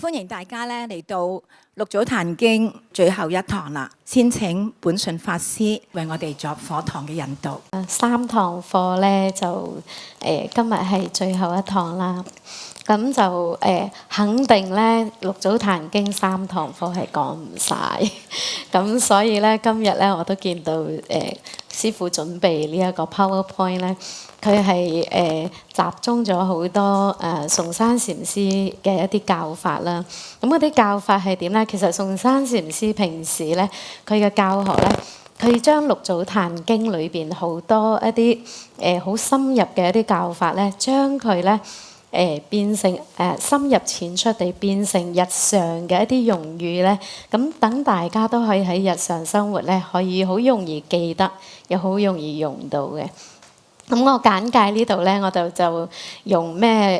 歡迎大家咧嚟到六祖壇經最後一堂啦，先請本順法師為我哋作課堂嘅引導。三堂課咧就今日係最後一堂啦，咁就肯定咧六祖壇經三堂課係講唔晒，咁所以咧今日咧我都見到師父準備呢一個 PowerPoint 咧。佢係集中咗好多崇山禪師嘅一啲教法啦。咁嗰啲教法係點咧？其實崇山禪師平時咧，佢嘅教學咧，佢將六祖壇經裏邊好多一啲好深入嘅一啲教法咧，將佢咧變成深入淺出地變成日常嘅一啲用語咧。咁等大家都可以喺日常生活咧，可以好容易記得，又好容易用到嘅。咁我簡介呢度咧，我就用咩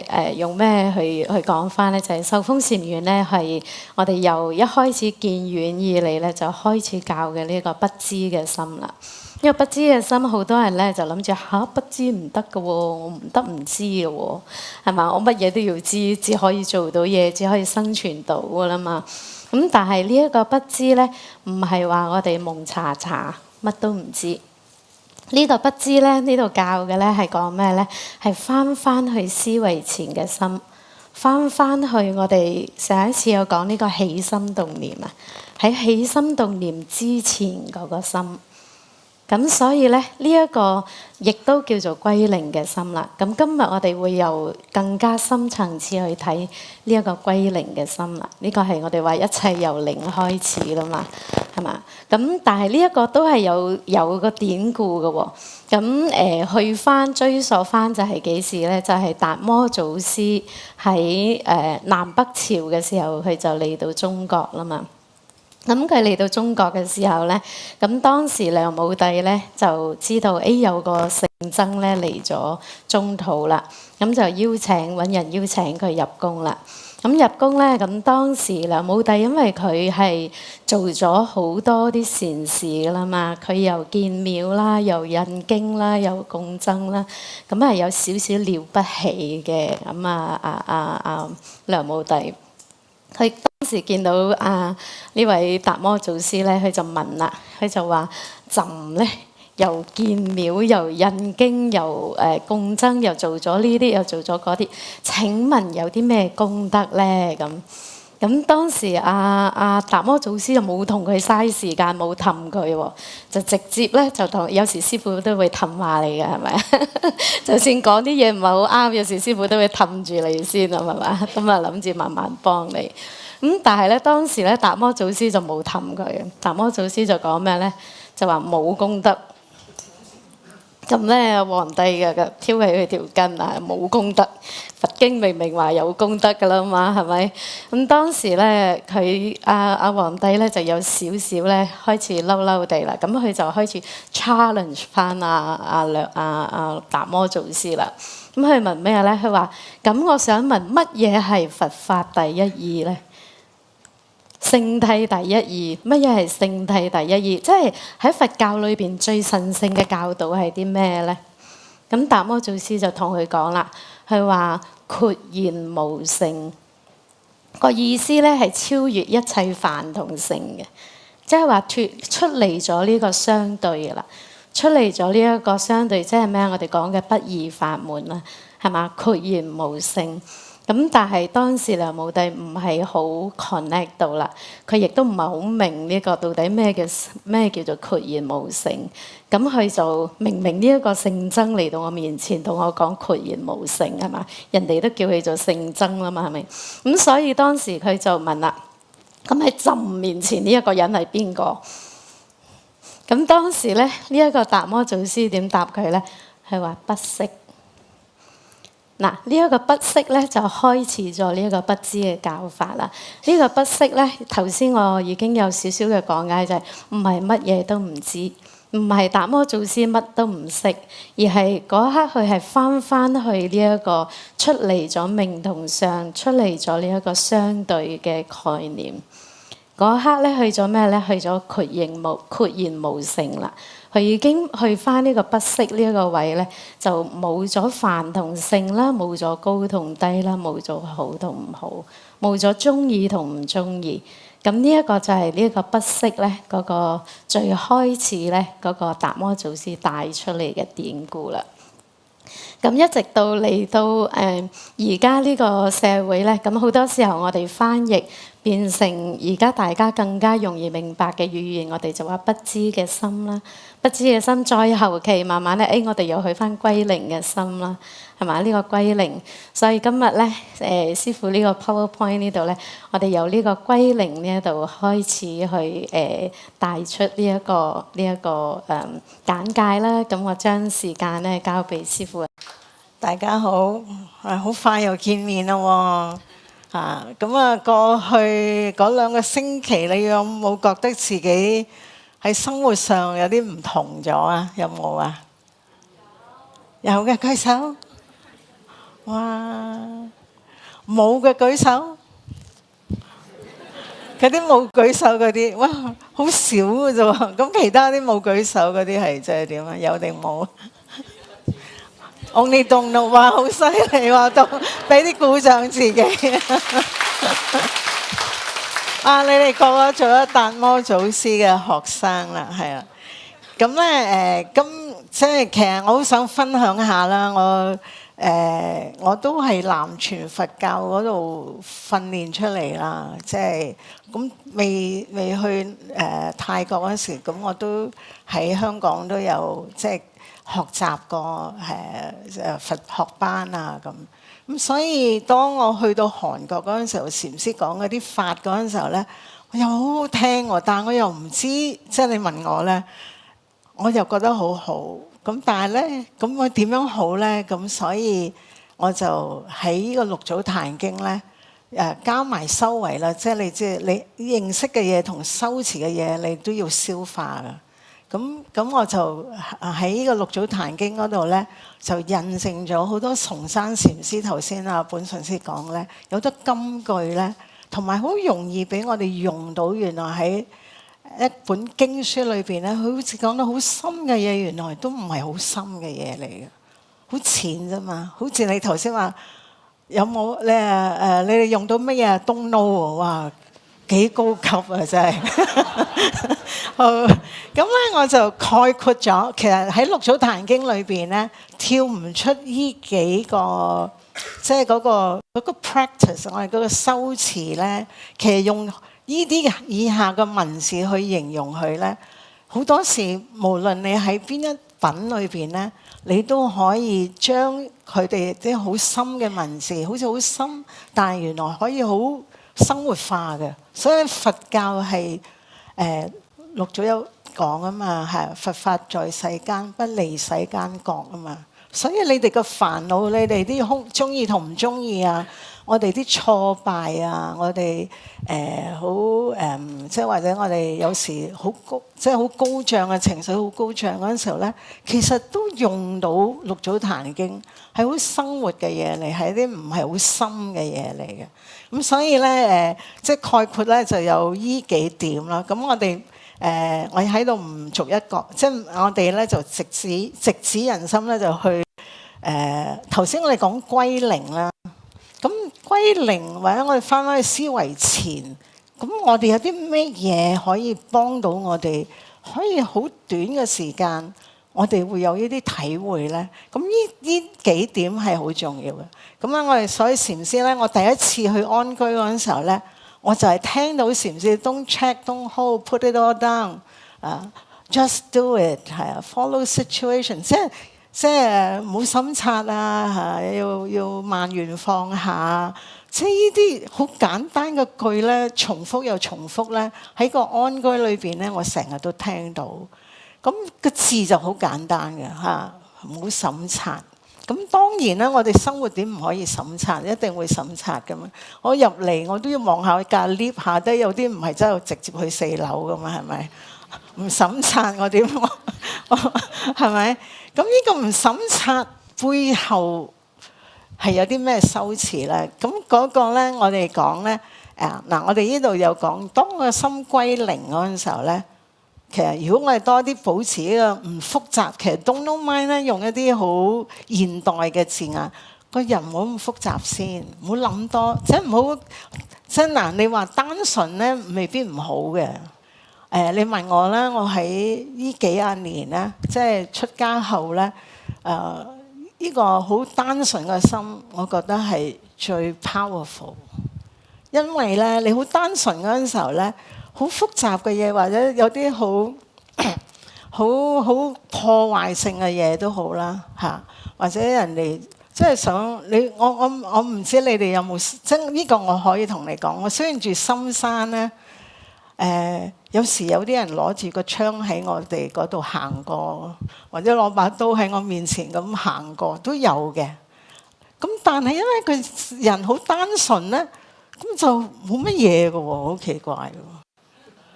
去講翻咧？就係秀峰禪院咧，係我哋由一開始建院以嚟咧，就開始教嘅呢個不知嘅心啦。因為不知嘅心，好多人咧就諗住不知唔得嘅喎，我唔得唔知嘅喎，係嘛？我乜嘢都要知，只可以做到嘢，只可以生存到嘅啦嘛。咁但係呢一個不知咧，唔係話我哋蒙查查乜都唔知。呢個不知咧，呢度教嘅咧係講咩咧？係翻去思維前嘅心，翻去我哋上一次有講呢個起心動念啊，喺起心動念之前嗰個心。咁所以咧，呢一個亦都叫做歸零嘅心啦。咁今日我哋會由更加深層次去睇呢一個歸零嘅心啦。呢個係我哋話一切由零開始啦嘛，係嘛？咁但係呢一個都係有個典故嘅喎。咁去翻追溯翻就係幾時咧？就係達摩祖師喺南北朝嘅時候，佢就嚟到中國啦嘛。咁佢嚟到中國嘅時候咧，咁當時梁武帝咧就知道，有個聖僧咧嚟咗中土啦，咁就揾人邀請佢入宮啦。咁入宮咧，咁當時梁武帝因為佢係做咗好多啲善事㗎啦嘛，佢又建廟啦，又印經啦，又供僧啦，咁係有少少了不起嘅。咁梁武帝。佢當時見到呢位達摩祖師咧，佢就問啦，佢就話：朕咧又建廟，又印經，又供僧，又做咗呢啲，又做咗嗰啲。請問有啲咩功德咧？咁當時達摩祖師就冇同佢嘥時間，冇氹佢喎，就直接咧就同，有時師傅都會氹下你嘅，係咪？就算講啲嘢唔係好啱，有時師傅都會氹住你先，係咪？咁啊諗住慢慢幫你。咁但係咧當時咧達摩祖師就冇氹佢，達摩祖師就講咩咧？就話冇功德。咁咧皇帝嘅挑起佢條筋啊，冇功德。佛經明明話有功德噶啦嘛，係咪？咁當時咧佢皇帝咧就有少少咧開始嬲地啦，咁佢就開始 challenge 翻達摩祖師啦。咁佢問咩咧？佢話：咁我想問乜嘢係佛法第一義咧？聖諦第一義，乜嘢係聖諦第一義？即係喺佛教裏邊最神聖嘅教導係啲咩咧？咁達摩祖師就同佢講啦，佢話豁然無性，個意思咧係超越一切凡同性嘅，即係話出離咗呢個相對嘅啦，出離咗呢一個相對，即係咩？我哋講嘅不二法門啦，係嘛？豁然無性。咁但係當時梁武帝唔係好 connect 到啦，佢亦都唔係好明呢個到底咩叫做豁然無性。咁佢就明呢一個聖僧嚟到我面前同我講豁然無性，係嘛？人哋都叫佢做聖僧啦嘛，係咪？咁所以當時佢就問啦，咁喺朕面前呢一個人係邊個？咁當時咧呢一個達摩祖師點答佢咧？係話不識。嗱，呢一個不識咧就開始咗呢一個不知嘅教法啦。呢個不識咧，頭先我已經有少少嘅講解，就係唔係乜嘢都唔知，唔係達摩祖師乜都唔識，而係嗰刻佢係翻去呢一個出離咗命同相，出離咗呢一個相對嘅概念。嗰刻咧去咗咩咧？去咗豁然無性啦。佢已經去翻呢個不識呢一個位咧，就冇咗凡同聖啦，冇咗高同低啦，冇咗好同唔好，冇咗中意同唔中意。咁呢一個就係呢一個不識咧嗰個最開始咧嗰個達摩祖師帶出嚟嘅典故啦。咁一直到嚟到而家呢個社會咧，咁好多時候我哋翻譯變成而家大家更加容易明白嘅語言，我哋就話不知嘅心啦，不知嘅心，再後期慢慢咧，我哋又去翻歸零嘅心啦，係嘛？呢個歸零，所以今日咧師父呢個 PowerPoint 呢度咧，我哋由呢個歸零呢一度開始去帶出呢一個簡介啦。咁我將時間咧交俾師父。大家好，好快又見面啦喎！咁啊，過去嗰2個星期，你有冇覺得自己喺生活上有啲唔同咗啊？有冇啊？有嘅舉手。哇！冇嘅舉手。嗰啲冇舉手嗰啲，哇，好少嘅啫喎。咁其他啲冇舉手嗰啲係即係點啊？有定冇？Only don't know， 哇，好犀利喎！都俾啲鼓掌自己。你哋個個做咗達摩祖師嘅學生啦，係啊。咁咧即係其實我好想分享下啦。我都係南傳佛教嗰度訓練出嚟啦。即係咁未去泰國嗰時，咁我都喺香港都有即係學習過佛學班啊咁，所以當我去到韓國嗰陣時候，禪師講嗰啲法嗰陣時候咧，我又好好聽喎，但係我又唔知，即係你問我咧，我又覺得好好，咁但係咧，咁我點樣好咧？咁所以我就喺呢個六祖壇經咧，加埋修為啦，即係你認識嘅嘢同修持嘅嘢，你都要消化噶。咁我就喺呢個六祖壇經嗰度咧，就印證咗好多崇山禪師頭先本順師講咧，有好多金句咧，同埋好容易俾我哋用到。原來喺一本經書裏邊咧，佢好似講到好深嘅嘢，原來都唔係好深嘅嘢嚟嘅，好淺啫嘛。好似你頭先話有冇你哋用到乜嘢？Don't know，哇！幾高級啊！真係好咁咧，我就概括咗。其實喺六祖壇經裏邊咧，跳唔出呢幾個，即係嗰個 practice， 我哋嗰個修持咧，其實用呢啲以下嘅文字去形容佢咧，好多時無論你喺邊一品裏邊咧，你都可以將佢哋啲好深嘅文字，好似好深，但係原來可以好生活化嘅。所以佛教係六祖有講啊嘛，係佛法在世間，不離世間覺啊嘛。所以你哋嘅煩惱，你哋啲中意同唔中意啊，我哋啲挫敗啊，我哋即係或者我哋有時好高，即係好高漲嘅情緒，好高漲嗰陣時候咧，其實都用到六祖壇經，係好生活嘅嘢嚟，係啲唔係好深嘅嘢嚟嘅。咁所以咧即係概括咧就有依幾點啦。咁我哋我喺度唔逐一個，即係我哋咧就直指人心咧，就去頭先我哋講歸零啦。咁歸零或者我哋翻返去思維前，咁我哋有啲咩嘢可以幫到我哋，可以好短嘅時間，我哋會有呢啲體會咧？咁呢幾點係好重要嘅。咁我哋所以禪師咧，我第一次去安居嗰陣時候咧，我就係聽到禪師 Don't check, don't hold, put it all down， just do it， 係啊 ，follow situation， 即係唔好審查啊，要慢緣放下，即係呢啲好簡單嘅句咧，重複又重複咧，喺個安居裏邊咧，我成日都聽到。咁個字就好簡單嘅嚇，唔好審查。咁當然啦，我哋生活點唔可以審查？一定會審查噶嘛。我入嚟我都要望下架 lift 下低有啲唔係真係直接去4樓噶嘛，係咪？唔審查我點？係咪？咁呢個唔審查背後係有啲咩修持咧？咁嗰個咧，我哋講咧，我哋呢度有講，當個心歸零嗰陣時候咧，其實如果我哋多啲保持呢個唔複雜，其實 don't know mind 咧，用一啲好現代嘅字眼，個人唔好咁複雜先，唔好諗多，即係唔好真嗱。你話單純咧，未必唔好嘅。你問我啦，我喺呢幾廿年咧，即係出家後咧，呢個好單純嘅心，我覺得係最 powerful。因為咧，你好單純嗰陣時候咧，好複雜嘅嘢或者有啲好破壞性嘅嘢都好啦嚇，或者人哋即係想你我唔知你哋有冇，即係呢個我可以同你講。我雖然住深山咧，有時有啲人攞住個槍喺我哋嗰度行過，或者攞把刀喺我面前咁行過都有嘅。咁但係因為佢人好單純咧，咁就冇乜嘢嘅喎，好奇怪喎。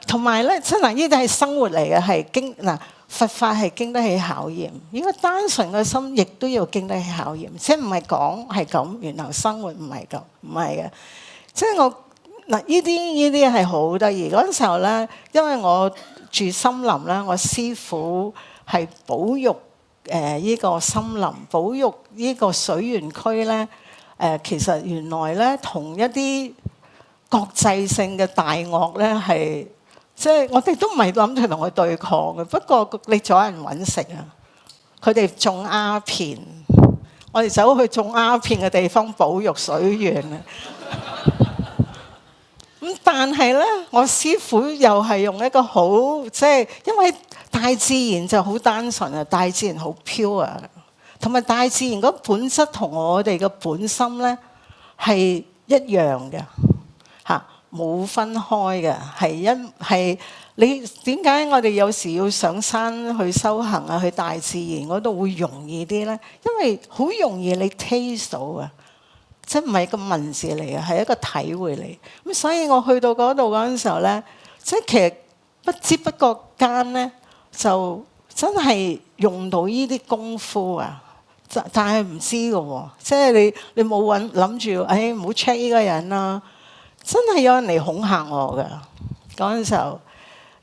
同埋咧，真係呢啲係生活嚟嘅，係經嗱佛法係經得起考驗。呢個單純嘅心亦都要經得起考驗，即係唔係講係咁，然後生活唔係咁，唔係嘅。即係我嗱呢啲係好得意。嗰陣時候咧，因為我住森林啦，我師父係保育呢個森林，保育呢個水源區咧。其實原來咧同一啲國際性嘅大鱷咧係。即係我哋都唔係諗住同佢對抗嘅，不過你阻人揾食啊！佢哋種鴉片，我哋走去種鴉片嘅地方保育水源啊！咁但係咧，我師父又係用一個好即係，因為大自然就好單純啊，大自然好 pure 啊，同埋大自然嗰本質同我哋嘅本心咧係一樣嘅嚇。冇分開嘅，係你點解我哋有時要上山去修行啊？去大自然嗰度會容易啲咧？因為好容易你 taste 到啊，即係唔係個文字嚟嘅，係一個體會嚟。咁所以我去到嗰度嗰陣時候咧，即係其實不知不覺間咧，就真係用到呢啲功夫啊！但係唔知嘅喎，即係你冇諗住，唔好 check 呢個人啦。真係有人嚟恐嚇我㗎嗰陣時候，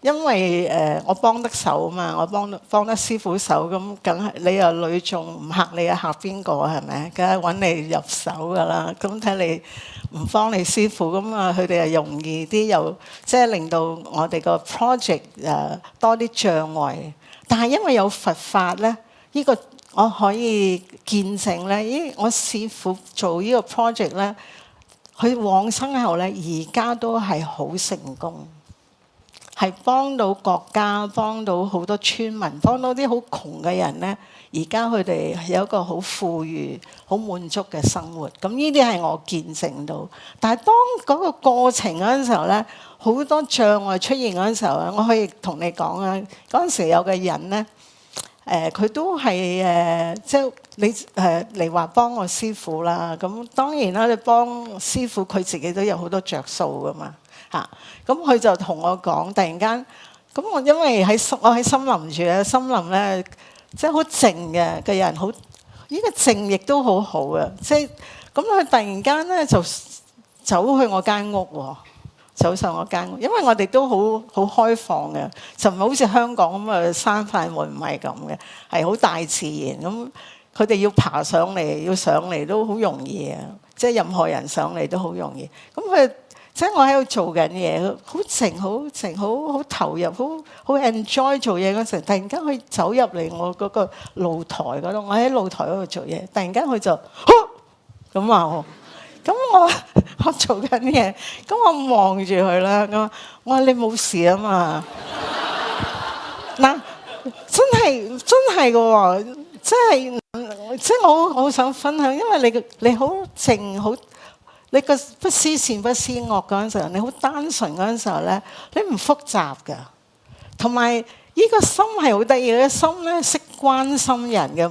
因為我幫得手嘛，我幫得師父手，咁梗係你又女眾唔嚇你啊，嚇邊個係咪？梗係揾你入手㗎啦。咁睇你唔幫你師父，咁啊佢哋又容易啲，又即係令到我哋個 project 多啲障礙。但係因為有佛法咧，呢個我可以見證咧，我師父做呢個 project 咧。佢往生後咧，而家都係好成功，係幫到國家，幫到好多村民，幫到啲好窮嘅人咧。而家佢哋有一個好富裕、好滿足嘅生活。咁呢啲係我見證到。但係當嗰個過程嗰陣時候咧，好多障礙出現嗰陣時候咧，我可以同你講啊，嗰陣時有個人咧。佢都係即係你嚟話幫我師父啦。咁當然啦，你幫師父佢自己都有好多着數噶嘛嚇。咁佢就同我講，突然間咁我因為我喺森林住咧，森林咧即係好靜嘅人，好呢個靜亦都好好嘅。即係咁佢突然間咧就走去我間屋喎。走上我間屋，因為我哋都好開放嘅，就唔係好似香港咁啊，閂塊門唔係咁嘅，係好大自然咁。佢哋要爬上嚟，要上嚟都好容易啊！即係任何人上嚟都好容易。咁佢即係我喺度做緊嘢，好靜，好靜，好投入，好 enjoy 做嘢嗰陣，突然間佢走入嚟我嗰個露台嗰度，我喺露台嗰度做嘢，突然間佢就咁話我。咁我做緊嘢，咁我望住佢啦。咁我話你冇事啊嘛？嗱，真係嘅喎，即係我好想分享，因為你好靜，好你個不思善不思惡嗰陣時候，你好單純嗰陣時候咧，你唔複雜㗎。同埋呢個心係好得意嘅，心咧識關心人嘅，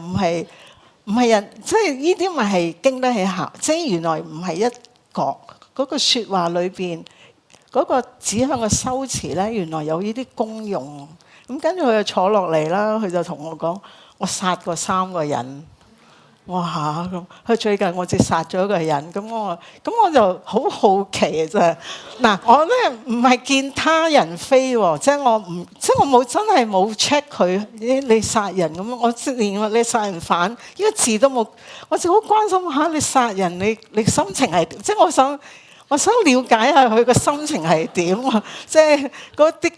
唔係人，即係呢啲咪係經得起考，即係原來唔係一個嗰個説話裏邊嗰個指向嘅修辭咧，原來有呢啲功用。咁跟住佢就坐落嚟啦，佢就同我講：我殺過3個人。哇咁，佢最近我就殺咗一個人，咁我就好好奇啊！真係嗱，我咧唔係見他人非喎，即係我冇真係冇 check 佢你殺人咁，我連你殺人犯呢個字都冇，我就好關心下你殺人你心情係點，即係我想了解下佢個心情係點啊！即係嗰啲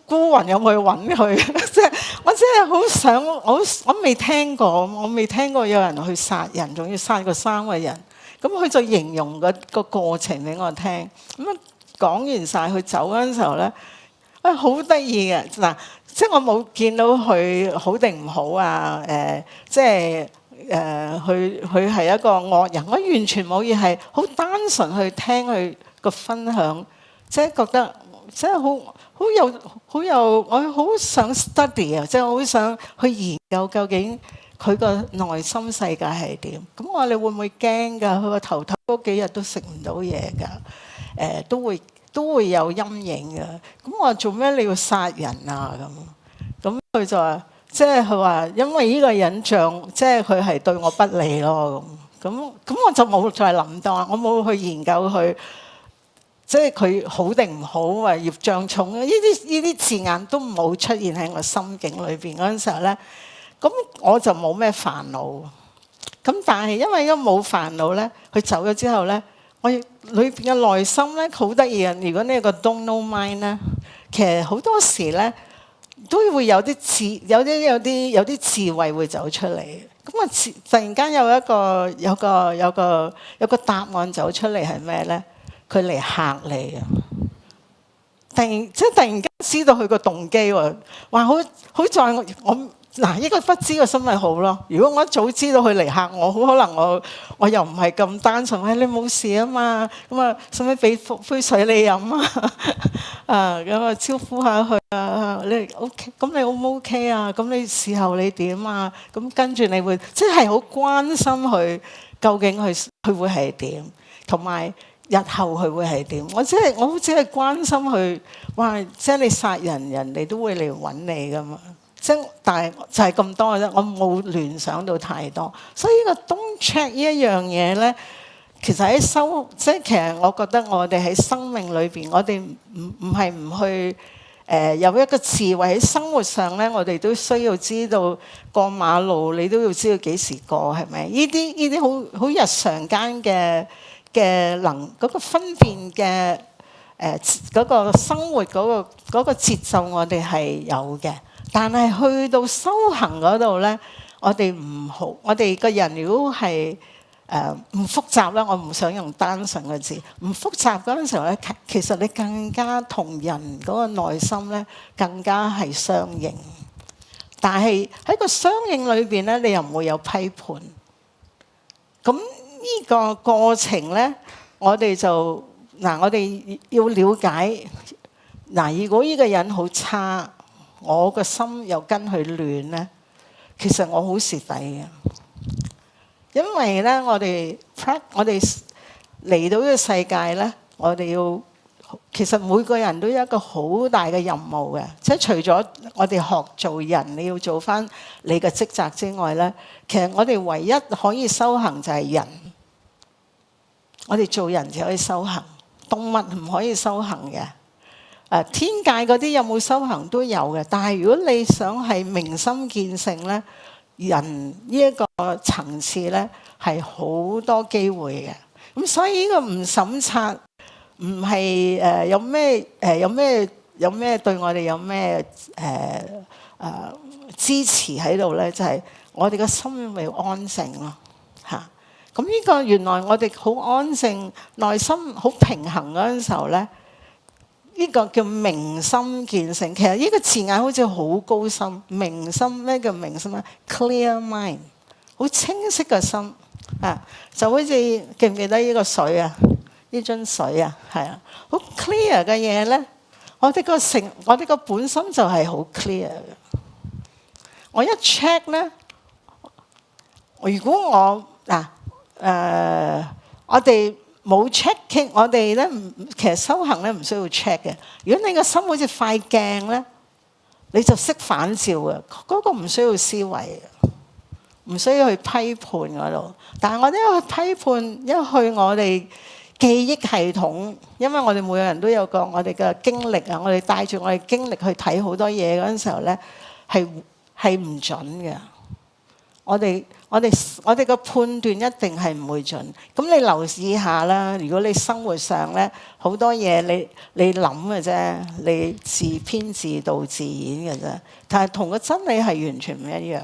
孤魂有冇去揾佢？即係我真係好想，我未聽過有人去殺人，仲要殺過3個人。咁佢就形容個過程俾我聽。咁啊講完晒，佢走嗰陣時候咧，好得意嘅嗱，即係我冇見到佢好定唔好啊！即係。佢係一個惡人，我完全冇嘢，係好單純去聽佢個分享，即係覺得即係好有，我好想 study 啊，即係我好想去研究究竟佢個內心世界係點。咁我哋會唔會驚㗎？佢個頭嗰幾日都食唔到嘢㗎，都會有陰影㗎。咁我話做咩你要殺人啊？咁佢就話。即係佢話，因為呢個人像，即係佢係對我不利咯。咁我就冇再諗多，我冇去研究佢，即係佢好定唔好啊？業障重呢啲字眼都冇出現喺我心境裏邊嗰陣時候咧，咁我就冇咩煩惱。咁但係因為冇煩惱咧，佢走咗之後咧，我裏邊嘅內心咧好得意啊！如果你有個 don't know mind 咧，其實好多時咧。都會有啲智慧會走出嚟。咁啊，突然間有個答案走出嚟係咩咧？佢嚟嚇你啊！突然間知道佢個動機喎。哇！好在我嗱，呢個不知個心咪好咯。如果我一早知道佢嚟嚇我，好可能我又唔係咁單純。你冇事啊嘛？咁啊，使唔使俾杯水你飲啊？咁啊，招呼下佢啊。你 OK？咁你 O 唔 OK 啊？咁你事後你點啊？咁跟住你會即係好關心佢，究竟佢會係點，同埋日後佢會係點？我好只係關心佢。哇！即係你殺人，人哋都會嚟揾你噶嘛？但係就係咁多嘅啫，我冇聯想到太多，所以呢個 don't check 呢一樣嘢咧，其實其實我覺得我哋喺生命裏邊，我哋唔係唔去有一個智慧喺生活上咧，我哋都需要知道過馬路你都要知道幾時過，係咪？呢啲好日常間嘅嗰個分辨嘅嗰個生活嗰個節奏，我哋係有嘅。但係去到修行嗰度咧，我哋唔好，我哋個人如果係唔複雜啦，我唔想用單純嘅字，唔複雜嗰陣時候咧，其實你更加同人嗰個內心咧，更加係相應。但係喺個相應裏邊咧，你又唔會有批判。咁呢個過程咧，我哋就我哋要了解如果呢個人好差。我個心又跟佢亂咧，其實我好蝕底嘅，因為咧我哋嚟到呢個世界咧，我哋其實每個人都有一個好大嘅任務嘅，即係除咗我哋學做人，你要做翻你嘅職責之外咧，其實我哋唯一可以修行就係人，我哋做人就可以修行，動物唔可以修行嘅。天界嗰啲有冇修行都有嘅，但係如果你想係明心見性咧，人呢一個層次咧係好多機會嘅。咁所以呢個唔審查，唔係有咩對我哋有咩支持喺度咧，就係我哋個心咪安靜咯嚇。咁呢個原來我哋好安靜，內心好平衡嗰陣時候咧。呢個叫明心見性，其實呢個字眼好似好高深。明心，咩叫明心咧 ？Clear mind， 好清晰嘅心啊，就好似記唔記得呢個水啊？呢樽水啊，係啊，好 clear 嘅嘢咧。我哋個本身就係好 clear 嘅。我一 check 咧，如果我我哋冇 check， 我哋咧其實修行咧唔需要 check 嘅。如果你個心好似塊鏡咧，你就識反照嘅，嗰個唔需要思維嘅。唔需要去批判嗰度。但係我哋一去批判，一去我哋記憶系統，因為我哋每個人都有個我哋嘅經歷啊，我哋帶住我哋經歷去睇好多嘢嗰陣時候咧，係唔準嘅。我哋嘅判斷一定係唔會準。咁你留意下啦，如果你生活上咧好多嘢你諗嘅啫，你自編自導自演嘅啫，但係同個真理係完全唔一樣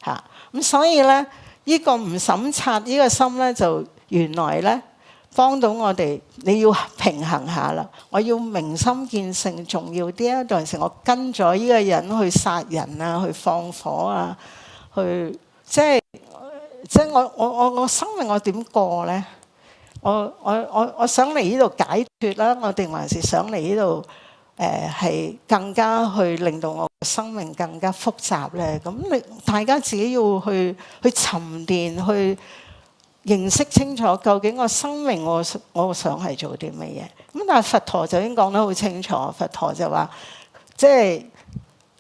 嚇。咁所以咧，呢個唔審察呢個心咧，就原來咧幫到我哋。你要平衡下啦，我要明心見性重要啲啊！當時我跟咗呢個人去殺人啊，去放火啊。去即係我生命我點過咧？我想嚟呢度解脫啦，我定還是想嚟呢度係更加去令到我生命更加複雜咧？咁你大家自己要去沉澱，去認識清楚究竟我生命我想係做啲乜嘢？咁但係佛陀就已經講得好清楚，佛陀就話即係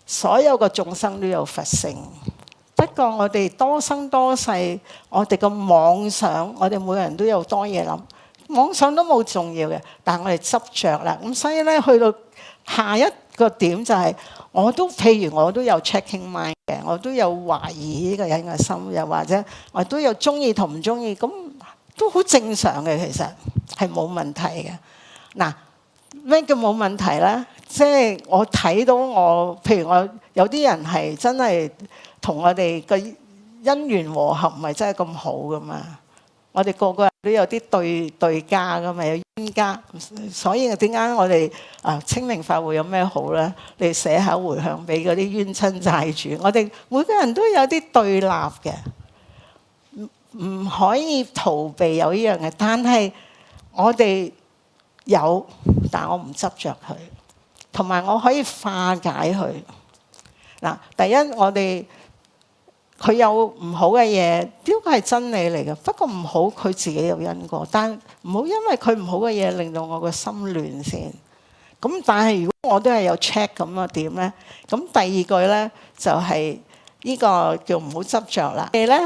所有個眾生都有佛性。不過我哋多生多世，我哋個妄想，我哋每個人都有多嘢諗，妄想都冇重要嘅，但係我哋執着啦。咁所以咧，去到下一個點就係，譬如我都有 checking mind 嘅，我都有懷疑呢個人嘅心，又或者我都有中意同唔中意，咁都好正常嘅，其實係冇問題嘅。嗱，咩叫冇問題咧？即係我睇到譬如我有啲人係真係同我哋個姻緣和合唔係真係咁好噶嘛？我哋個個人都有啲對家噶嘛，有冤家，所以點解我哋清明法會有咩好咧？你寫下回向俾嗰啲冤親債主。我哋每個人都有啲對立嘅，唔可以逃避有呢樣嘅。但係我哋有，但我唔執着佢，同埋我可以化解佢。嗱，第一佢有唔好嘅嘢，呢個係真理嚟嘅。不過唔好佢自己有因果，但唔好因為佢唔好嘅嘢令到我個心亂先。咁但係如果我都係有 check 咁啊點咧？咁第二句咧就係呢個叫唔好執着啦。你咧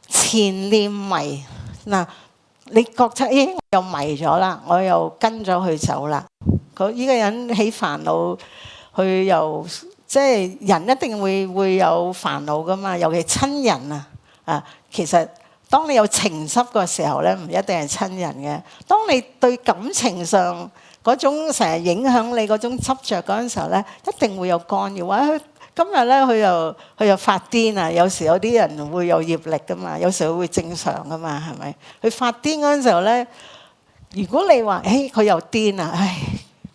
前念迷嗱，你覺得我又迷咗啦，我又跟咗佢走啦。呢個人起煩惱，佢又即係人一定會有煩惱噶嘛，尤其親人啊，其實當你有情執嘅時候咧，唔一定係親人嘅。當你對感情上嗰種成日影響你嗰種執着嗰陣時候咧，一定會有干擾。或者今日咧佢又發癲啊！有時有啲人會有業力噶嘛，有時候會正常噶嘛，係咪？佢發癲嗰陣時候咧，如果你話佢又癲啊，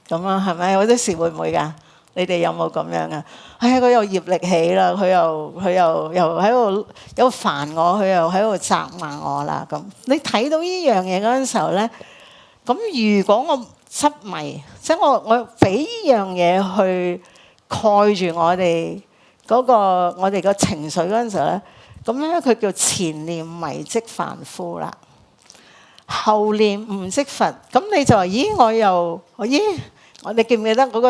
咁啊係咪？有啲時會唔會㗎？你哋有冇咁樣啊？佢又業力起啦，佢又喺度煩我，佢又喺度責罵我啦。咁你睇到呢樣嘢嗰陣時候咧，咁如果我執迷，即係我俾呢樣嘢去蓋住我哋我哋個情緒嗰陣時候咧，咁咧佢叫前念迷即凡夫啦，後念悟即佛。咁你就話你記唔記得嗰個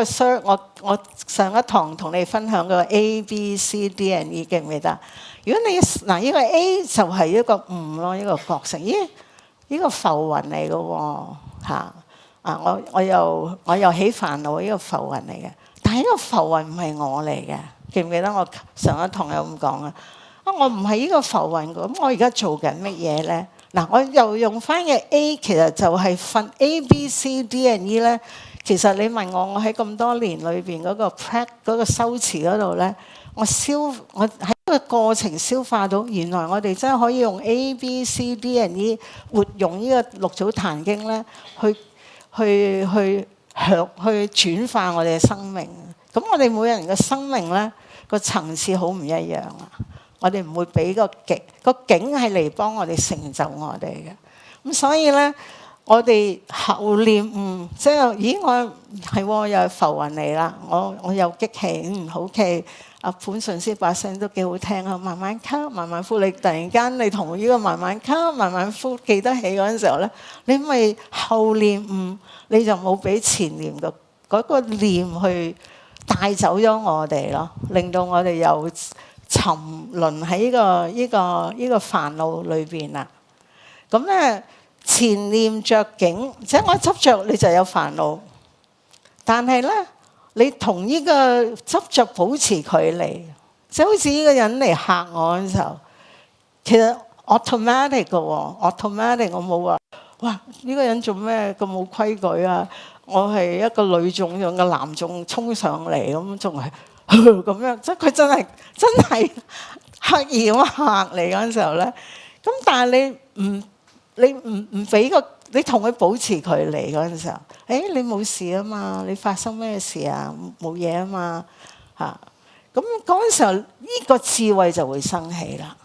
我上一堂同你分享個 A、B、C、D、N、E 記唔記得？如果你呢個 A 就係一個悟咯，一個覺醒。呢個浮雲嚟嘅喎嚇我又起煩惱，呢個浮雲嚟嘅。但係呢個浮雲唔係我嚟嘅，記唔記得我上一堂有咁講啊？我唔係呢個浮雲，咁我而家做緊乜嘢咧？嗱，我又用翻嘅 A 其實就係分 A、B、C、D、N、E 咧。其實你問我喺咁多年裏邊嗰個修持嗰度咧，我喺個過程消化到，原來我哋真係可以用 A、B、C、D、N、E 活用呢個六祖壇經咧，去轉化我哋嘅生命。咁我哋每個人嘅生命咧個層次好唔一樣啊！我哋唔會俾個境係嚟幫我哋成就我哋嘅。咁所以咧。我哋後念悟，即係我又係浮雲嚟啦。我又激氣，好氣。阿盤順師把聲都幾好聽啊！慢慢吸，慢慢呼。你突然間你同呢個慢慢吸、慢慢呼記得起嗰陣時候咧，你咪後念悟，你就冇俾前念嗰個念去帶走咗我哋咯，令到我哋又沉淪喺呢個煩惱裏邊啦。咁咧前念着境，即係我執着你就有煩惱，但係咧你同呢個執着保持距離，即係好似呢個人嚟嚇我嘅時候，其實 automatic 嘅喎，automatic 我冇話哇呢個人做咩咁冇規矩啊！我係一個女眾，用個男眾衝上嚟咁，仲係咁樣，即係佢真係刻意咁嚇你嗰陣時候咧。咁但係你唔俾你同佢保持距離嗰陣時候，你冇事啊嘛，你發生咩事啊？冇嘢啊嘛嚇。咁嗰陣時候呢個智慧就會生起啦。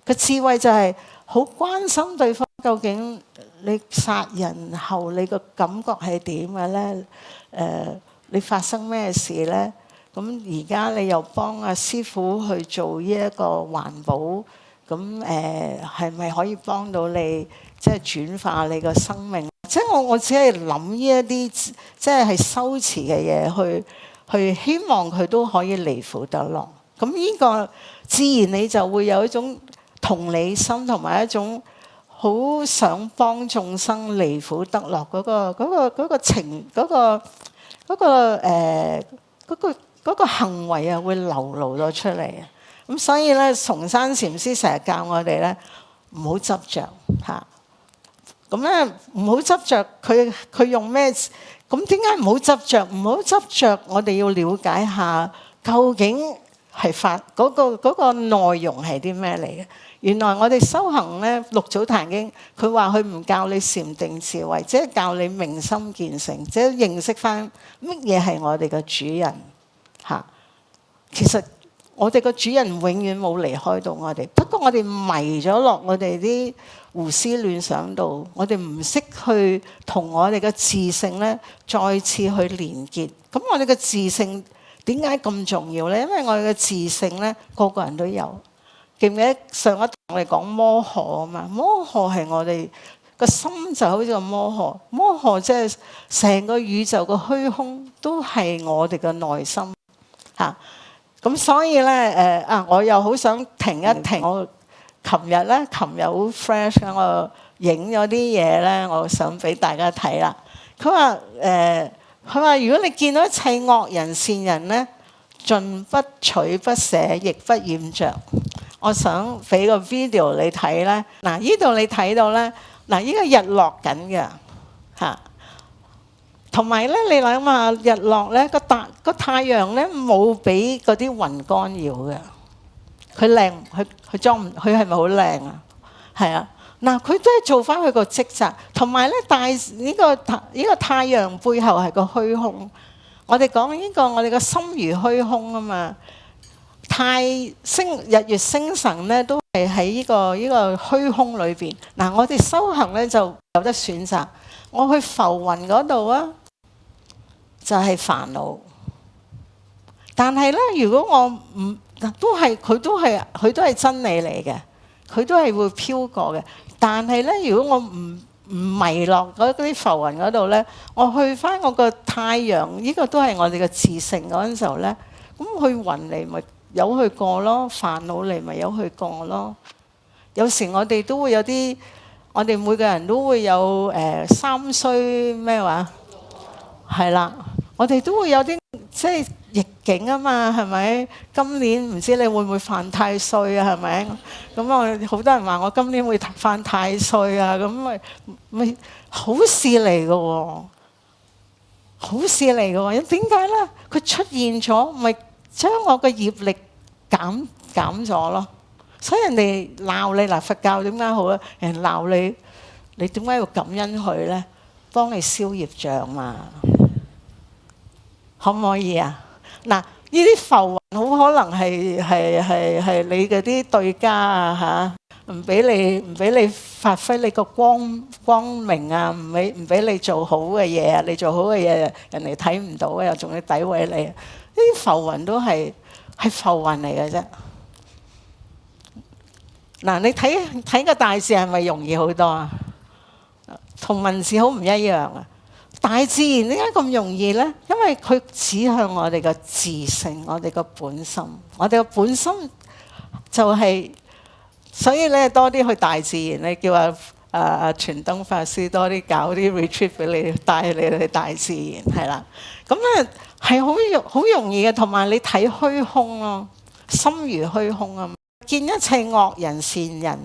個智慧就係好關心對方，究竟你殺人後你個感覺係點嘅咧？你發生咩事咧？咁而家你又幫阿師傅去做呢一個環保，咁係咪可以幫到你，即係轉化你個生命？即係我只係諗呢一啲，即係修辭嘅嘢，去希望佢都可以離苦得樂。咁呢個自然你就會有一種同理心，同埋一種好想幫眾生離苦得樂嗰個情，嗰個行為啊，會流露咗出嚟啊！咁所以咧，崇山禪師成日教我哋咧，唔好執着嚇。咁咧唔好執着，佢用咩？咁點解唔好執着？唔好執着，我哋要了解下究竟係嗰個內容係啲咩嚟嘅？原來我哋修行咧，《六祖壇經》佢話佢唔教你禪定智慧，即係教你明心見性，即係認識翻乜嘢係我哋嘅主人嚇。其實我哋個主人永遠冇離開到我哋，不過我哋迷咗落我哋啲胡思亂想度，我哋唔識去同我哋嘅自性咧再次去連結。咁我哋嘅自性點解咁重要咧？因為我哋嘅自性咧，個個人都有。記唔記得上一堂我哋講摩訶啊嘛？摩訶係我哋個心就好似個摩訶，摩訶即係成個宇宙個虛空都係我哋嘅內心嚇。咁所以咧我又好想停一停。我琴日好 fresh， 我影咗啲嘢咧，我想俾大家睇啦。佢話如果你見到一切惡人善人咧，盡不取不捨，亦不染着。我想俾個 video 你睇咧。嗱，呢度你睇到咧，嗱，呢個日落緊嘅嚇。同埋咧，你諗下日落咧，個太陽咧冇俾嗰啲雲干擾嘅，佢靚，佢係咪好靚啊？係啊，嗱，佢都係做翻佢個職責。同埋咧，呢個太陽背後係個虛空。我哋講呢個，我哋個心如虛空啊嘛。日月星辰咧都係喺呢個虛空裏邊。嗱，我哋修行咧就有得選擇。我去浮雲嗰度啊，就係煩惱。但係咧，如果我唔佢都係真理嚟嘅，佢都係會飄過嘅。但係咧，如果我唔迷落嗰啲浮雲嗰度咧，我去翻我個太陽，呢個都係我哋嘅自性嗰陣時候咧，咁去雲嚟咪由佢過咯，煩惱嚟咪由佢過咯。有時我哋都會有啲，我哋每個人都會有三衰咩話？係啦，我哋都會有啲即係逆境啊嘛，係咪？今年唔知你會唔會犯太歲啊？係咪？咁我好多人話我今年會犯太歲啊，咁咪好事嚟嘅喎，好事嚟嘅喎。點解咧？佢出現咗，咪將我嘅業力減咗咯。所以人哋鬧你嗱，佛教點解好咧？人鬧你，你點解要感恩佢咧？幫你消業障嘛，可唔可以啊？嗱，呢啲浮雲好可能係你嗰啲對家啊嚇，唔俾你發揮你個光明啊，唔俾你做好嘅嘢啊，你做好嘅嘢人哋睇唔到啊，又仲要詆毀你。呢啲浮雲都係浮雲嚟嘅啫。嗱，你睇個大字係咪容易好多啊？同文字好唔一樣啊！大自然點解咁容易呢？因為佢指向我哋嘅自性，我哋嘅本心。我哋嘅本心就係、所以咧多啲去大自然咧，叫傳燈法師多啲搞啲 retreat 俾你，帶你去大自然係啦。咁咧係好容易嘅，同埋你睇虛空咯，心如虛空啊！見一切惡人善人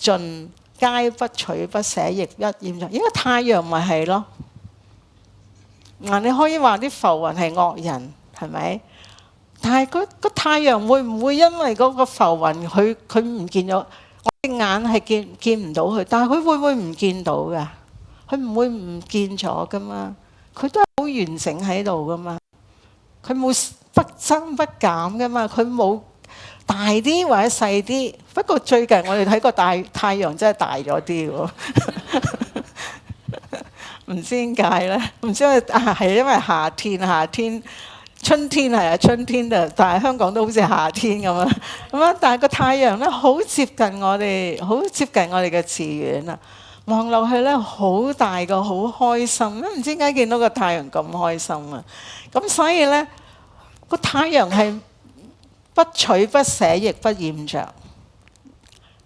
盡皆不取不捨，亦不厭著。應該太陽咪係咯。嗱，你可以話啲浮雲係惡人，係咪？但係個太陽會唔會因為嗰個浮雲佢唔見咗？我隻眼係見唔到佢，但係佢會唔會唔見到㗎？佢唔會唔見咗㗎嘛？佢都係好完整喺度㗎嘛？佢冇不增不減㗎嘛？佢冇大啲或者細啲。不過最近我哋睇個太陽真係大咗啲喎。唔知點解咧？唔知係因為夏天春天係啊，春天就但係香港都好似夏天咁啊。但係個太陽咧好接近我哋，好接近我哋嘅寺院啊！望落去咧好大個，好開心。都唔知點解見到個太陽咁開心啊！咁所以咧個太陽係不取不捨，亦不厭著。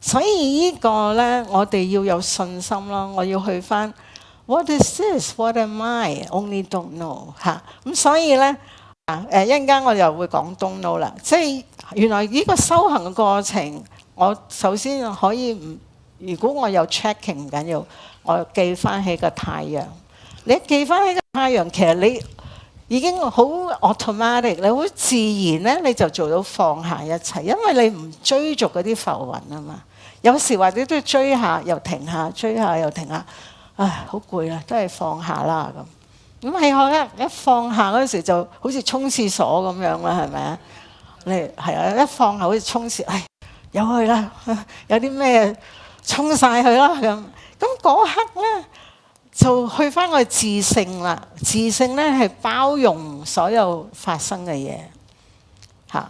所以呢個咧，我哋要有信心咯。我要去翻。What is this? What am I? Only don't know 嚇。咁所以咧一陣間我又會講 don't know 啦。即係原來呢個修行嘅過程，我首先可以唔，如果我有 checking 唔緊要，我記翻起個太陽。你記翻起個太陽，其實你已經好 automatic，你好自然咧，你就做到放下一切，因為你唔追逐嗰啲浮雲啊嘛。有時或者都要追下又停下，追下又停下。唉，好攰啦，都係放下啦咁。咁係我一放下嗰時就好似沖廁所咁樣啦，係咪啊？你係啊，一放下好似沖廁，唉，有去啦，有啲咩沖晒佢啦咁。咁嗰刻咧就去翻我自性啦。自性咧係包容所有發生嘅嘢嚇，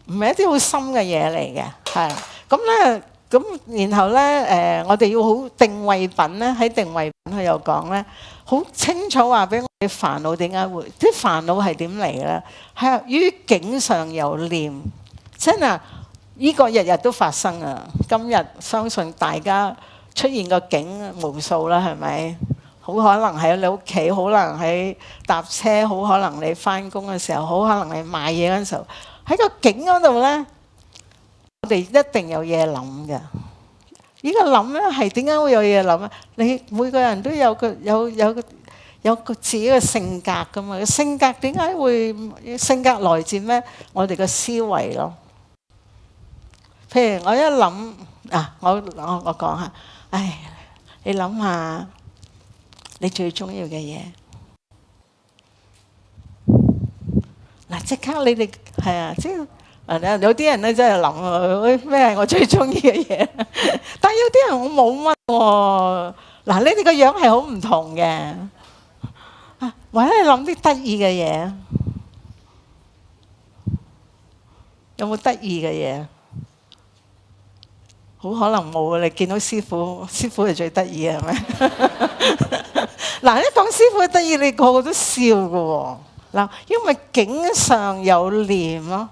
唔係一啲好深嘅嘢嚟嘅，係咁咧。咁然後咧，我哋要好定位品咧，喺定位品佢又講咧，好清楚話俾我哋煩惱點解會，啲煩惱係點嚟嘅咧？係於境上有念，真啊！呢個日日都發生啊！今日相信大家出現個境無數啦，係咪？好可能喺你屋企，好可能喺搭車，好可能你翻工嘅時候，好可能你買嘢嗰陣時候，喺個境嗰度咧。我哋一定有嘢諗嘅，呢個諗咧係點解會有嘢諗啊？你每個人都有個自己嘅性格噶嘛？性格點解會性格來自咩？我哋嘅思維咯。譬如我一諗我講下，唉，你諗下你最重要嘅嘢，嗱即刻你哋係啊，即係。有啲人咧真係諗咩係我最中意嘅嘢，但係有啲人我冇乜喎。嗱，你哋個樣係好唔同嘅，或者你諗啲得意嘅嘢，有冇得意嘅嘢？好可能冇啊！你見到師傅係最得意係咪？嗱，一講師傅得意，你個個都笑㗎喎。嗱，因為境上有念咯。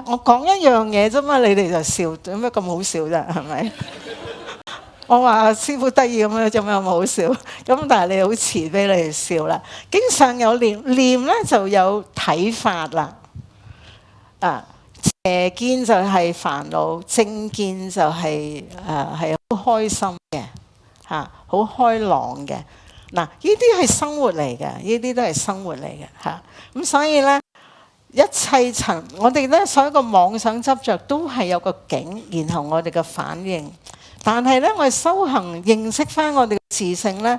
我講一樣嘢啫嘛，你哋就笑，有咩咁好笑啫？係咪？我話師傅得意咁樣，有咩咁好笑？咁但係你好慈悲，你哋笑啦。經上有念，念咧就有睇法啦。邪見就係煩惱，正見就係係好開心嘅嚇，好開朗嘅。嗱，呢啲係生活嚟嘅，呢啲都係生活嚟嘅嚇。咁所以咧。一切我哋咧所有個妄想執着都係有個境，然後我哋嘅反應。但係咧，我哋修行認識翻我哋嘅自性咧，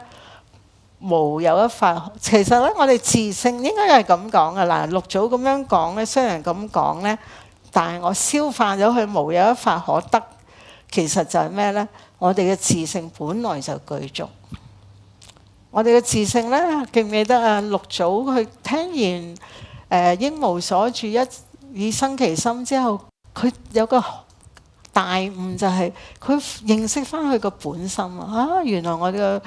無有一法。其實咧，我哋自性應該係咁講噶啦。六祖咁樣講咧，雖然咁講咧，但係我消化咗佢無有一法可得。其實就係咩咧？我哋嘅自性本來就具足。我哋嘅自性咧，記唔記得啊？六祖佢聽完。應無所住，以生其心之後，佢有個大悟就係佢認識翻佢個本心啊！原來我哋嘅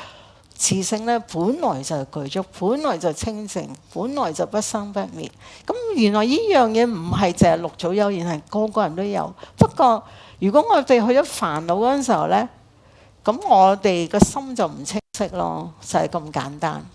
慈性咧，本來就係具足，本來就清淨，本來就不生不滅。咁原來呢樣嘢唔係淨係六祖有，原來個個人都有。不過如果我哋去咗煩惱嗰陣時候咧，咁我哋個心就唔清晰咯，就係咁簡單。